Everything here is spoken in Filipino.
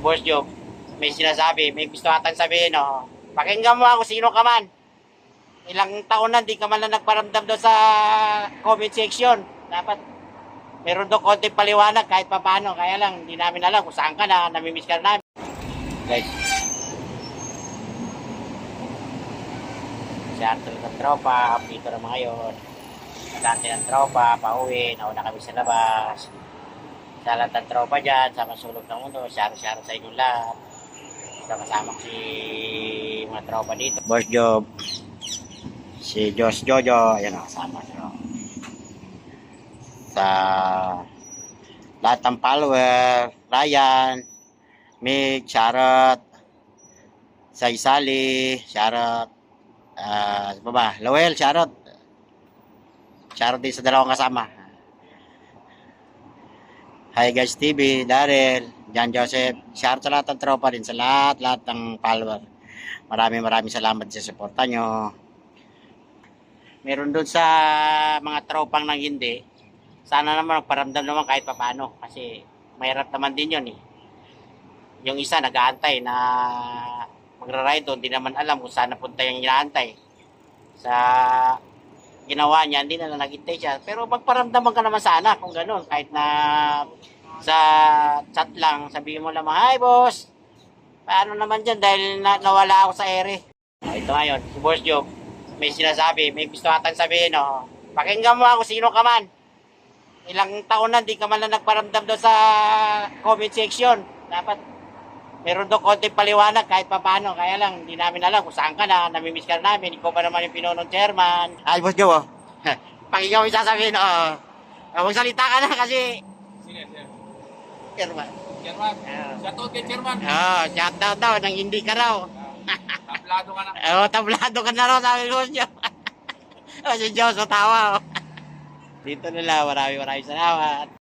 Boss Job, may sinasabi, may gusto atang sabihin, no? Pakinggan mo ako, sino ka man. Ilang taon na, di ka man lang nagparamdam doon sa comment section. Dapat, meron doon konting paliwanag kahit pa paano. Kaya lang, hindi namin alam kung saan ka na, namimiss ka na namin. Guys, si Arthur ng tropa, dito na mga yun. Nagante ng tropa, pauwi, nauna kami sa labas. Sa lahat ng tropa dyan, sa masulog ng mundo, share-share sa inyong lahat. Kasama si mga tropa dito. Boss Job, si Josh Jojo, ayan o, kasama siya. Sa lahat ng follower, Ryan, Mig, Charot, sa Isali, Charot, ano ba, Lowell, Charot. Charot din sa dalawang kasama. Hi guys TV, Daryl, John Joseph, share sa lahat ng tropa din, sa lahat ng follower. Maraming salamat sa suporta nyo. Meron doon sa mga tropang nang hindi, sana naman magparamdam naman kahit paano. Kasi mahirap naman din yun eh. Yung isa nag-aantay na magra-ride doon, hindi naman alam kung saan napunta yung inaantay. Sa ginawa niya, hindi na naghintay siya. Pero magparamdaman ka naman sana kung gano'n. Kahit na sa chat lang, sabihin mo lamang, "Hi boss, paano naman dyan dahil nawala ako sa ere." Ito ngayon, si Boss Job, may sinasabi, may gusto atang sabihin, no? Pakinggan mo ako, sino ka man. Ilang taon na, di ka man lang nagparamdam doon sa comment section. Dapat, meron doon konting paliwanag kahit pa paano. Kaya lang, hindi namin alam kung saan ka na, namimiss ka na namin. Ikaw pa naman yung pinunong chairman. Ay, Boss Job, oh. Pakinggan mo yung sasabihin, oh. Magsalita ka na kasi Sige. chairman. Chairman. Shoutout kay Chairman. Shoutout daw, nang hindi ka raw. Tablado ka na. Tablado ka na raw, sabi ko siya. Si Diyos, tawa. Dito na lang, maraming salamat.